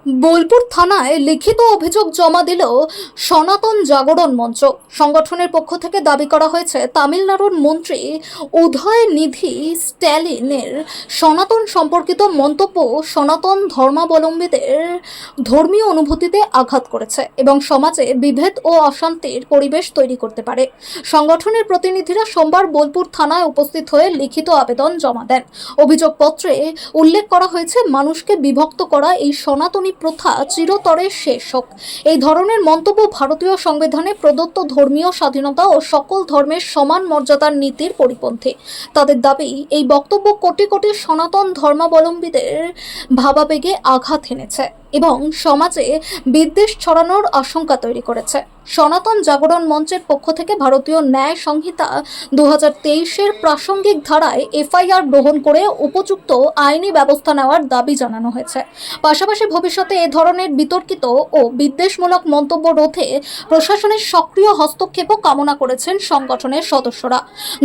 বোলপুর থানায় লিখিত অভিযোগ জমা দিল সনাতন জাগরণ মঞ্চ। সংগঠনের পক্ষ থেকে দাবি করা হয়েছে তামিলনাড়ুর মন্ত্রী উদয়নিধি স্ট্যালিনের সনাতন সম্পর্কিত মন্তব্য সনাতন ধর্মাবলম্বীদের ধর্মীয় অনুভূতিতে আঘাত করেছে এবং সমাজে বিভেদ ও অশান্তির পরিবেশ তৈরি করতে পারে। সংগঠনের প্রতিনিধিরা সোমবার বোলপুর থানায় উপস্থিত হয়ে লিখিত আবেদন জমা দেন। অভিযোগপত্রে উল্লেখ করা হয়েছে, মানুষকে বিভক্ত করা এই সনাতনী প্রথা চিরতরে শেষ হোক। এই ধরনের মন্তব্য ভারতীয় সংবিধানে প্রদত্ত ধর্মীয় স্বাধীনতা ও সকল ধর্মের সমান মর্যাদার নীতির পরিপন্থী। তাদের দাবি, এই বক্তব্য কোটি কোটি সনাতন ধর্মাবলম্বীদের ভাবাবেগে আঘাত এনেছে এবং সমাজে বিদ্বেষ ছড়ানোর আশঙ্কা তৈরি করেছে। সনাতন জাগরণ মঞ্চের পক্ষ থেকে ভারতীয় ন্যায় সংহিতা 2023-এর প্রাসঙ্গিক ধারায় এফআইআর গ্রহণ করে উপযুক্ত আইনি ব্যবস্থা নেওয়ার দাবি জানানো হয়েছে। পাশাপাশি ভবিষ্যতে এ ধরনের বিতর্কিত ও বিদ্বেষমূলক মন্তব্য রোধে প্রশাসনের সক্রিয় হস্তক্ষেপও কামনা করেছেন সংগঠনের সদস্যরা।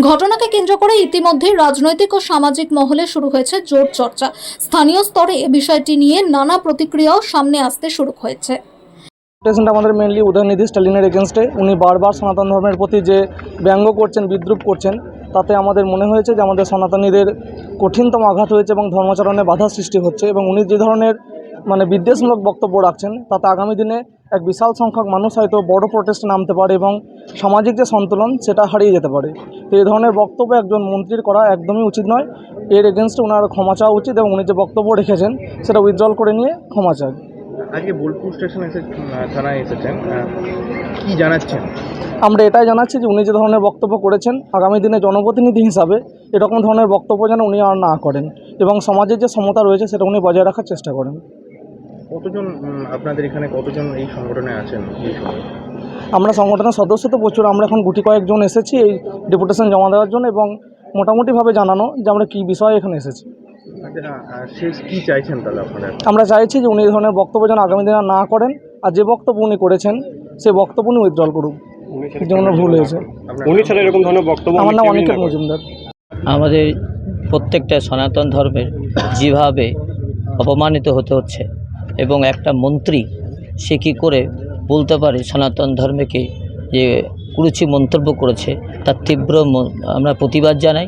ঘটনাকে কেন্দ্র করে ইতিমধ্যে রাজনৈতিক ও সামাজিক মহলে শুরু হয়েছে জোর চর্চা। স্থানীয় স্তরে বিষয়টি নিয়ে নানা প্রতিক্রিয়াও সামনে আসতে শুরু হয়েছে। আমাদের মেনলি উদয়নিধি স্ট্যালিনের এগেনস্টে উনি বারবার সনাতন ধর্মের প্রতি যে ব্যঙ্গ করছেন, বিদ্রুপ করছেন, তাতে আমাদের মনে হয়েছে যে আমাদের সনাতনীদের কঠিনতম আঘাত হয়েছে এবং ধর্মাচরণে বাধা সৃষ্টি হচ্ছে এবং উনি যে ধরনের বিদ্বেষমূলক বক্তব্য রাখছেন তাতে আগামী দিনে এক বিশাল সংখ্যক মানুষ হয়তো বড় প্রোটেস্টে নামতে পারে এবং সামাজিক যে সন্তুলন সেটা হারিয়ে যেতে পারে। তো এই ধরনের বক্তব্য একজন মন্ত্রীর করা একদমই উচিত নয়। এর এগেনস্টে ওনার ক্ষমা চাওয়া উচিত এবং উনি যে বক্তব্য রেখেছেন সেটা উইথড্রল করে নিয়ে ক্ষমা চান। আজকে বোলপুর স্টেশন থানায় এসেছেন, কি জানাচ্ছেন? আমরা এটাই জানাচ্ছি যে উনি যে ধরনের বক্তব্য করেছেন আগামী দিনে জনপ্রতিনিধি হিসাবে এরকম ধরনের বক্তব্য যেন উনি আর না করেন এবং সমাজের যে সমতা রয়েছে সেটা উনি বজায় রাখার চেষ্টা করেন। কতজন আপনাদের এখানে কতজন এই সংগঠনে আছেন? এই সময় আমরা সংগঠনের সদস্য তো প্রচুর, আমরা এখন গুটি কয়েকজন এসেছি এই ডেপুটেশন জমা দেওয়ার জন্য এবং মোটামুটিভাবে জানানো যে আমরা কী বিষয়ে এখানে এসেছি। শেষ কী চাইছেন তাহলে আপনারা? আমরা চাইছি যে উনি এই ধরনের বক্তব্য যেন আগামী দিনে না করেন আর যে বক্তব্য উনি করেছেন সেই বক্তব্য উনি উইথড্রল করুন, যেমন ভুল হয়েছে। উনি ছাড়া এরকম ধরনের বক্তব্য? আমার নাম অনিকেত মজুমদার। আমাদের প্রত্যেকটা সনাতন ধর্মের যেভাবে অপমানিত হতে হচ্ছে এবং একটা মন্ত্রী সে কী করে বলতে পারে সনাতন ধর্মকে যে কুরুচি মন্তব্য করেছে, তার তীব্র আমরা প্রতিবাদ জানাই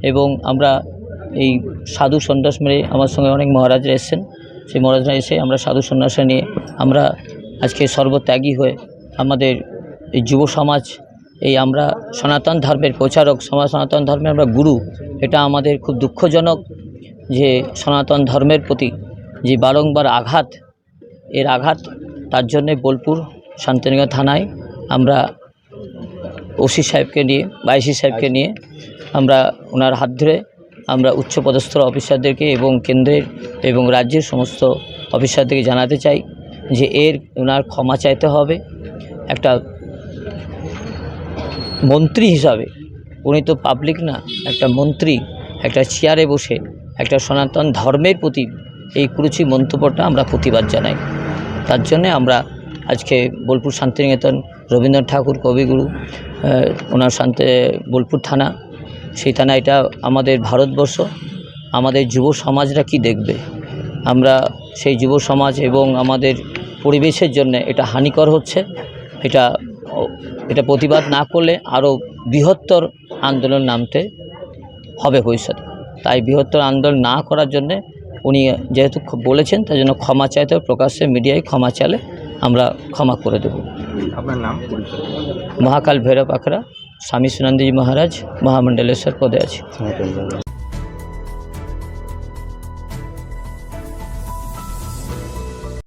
এবং আমরা এই সাধু সন্ন্যাস মেরে আমার সঙ্গে অনেক মহারাজরা এসেছেন, সেই মহারাজরা এসে আমরা সাধু সন্ন্যাস নিয়ে আমরা আজকে সর্বত্যাগী হয়ে আমাদের এই যুব সমাজ, এই আমরা সনাতন ধর্মের প্রচারক, সনাতন ধর্মের আমরা গুরু। এটা আমাদের খুব দুঃখজনক যে সনাতন ধর্মের প্রতি যে বারংবার আঘাত, এর আঘাত, তার জন্যে বোলপুর শান্তিনিকেতন থানায় আমরা ওসি সাহেবকে নিয়ে বাইসি সাহেবকে নিয়ে আমরা ওনার হাত ধরে আমরা উচ্চপদস্থ অফিসারদেরকে এবং কেন্দ্রের এবং রাজ্যের সমস্ত অফিসারদেরকে জানাতে চাই যে ওনার ক্ষমা চাইতে হবে। একটা মন্ত্রী হিসাবে উনি তো পাবলিক না, একটা মন্ত্রী একটা চেয়ারে বসে একটা সনাতন ধর্মের প্রতি এই কুরুচি মন্তব্যটা আমরা প্রতিবাদ জানাই। তার জন্যে আমরা আজকে বোলপুর শান্তিনিকেতন রবীন্দ্রনাথ ঠাকুর কবিগুরু ওনার বোলপুর থানা, সেই থানা, এটা আমাদের ভারতবর্ষ, আমাদের যুব সমাজরা কি দেখবে? আমরা সেই যুব সমাজ এবং আমাদের পরিবেশের জন্য এটা হানিকর হচ্ছে। এটা প্রতিবাদ না করলে আরও বৃহত্তর আন্দোলন নামতে হবে ভবিষ্যতে। তাই বৃহত্তর আন্দোলন না করার জন্যে উনি যেহেতু বলেছেন তার জন্য ক্ষমা চাইতে হবে, প্রকাশ্যে মিডিয়ায় ক্ষমা চাইলে আমরা ক্ষমা করে দেব। আপনার নাম? মহাকাল ভৈরব আখড়া স্বামী সুনন্দজি মহারাজ মহামণ্ডলেশ্বর পদে আছে।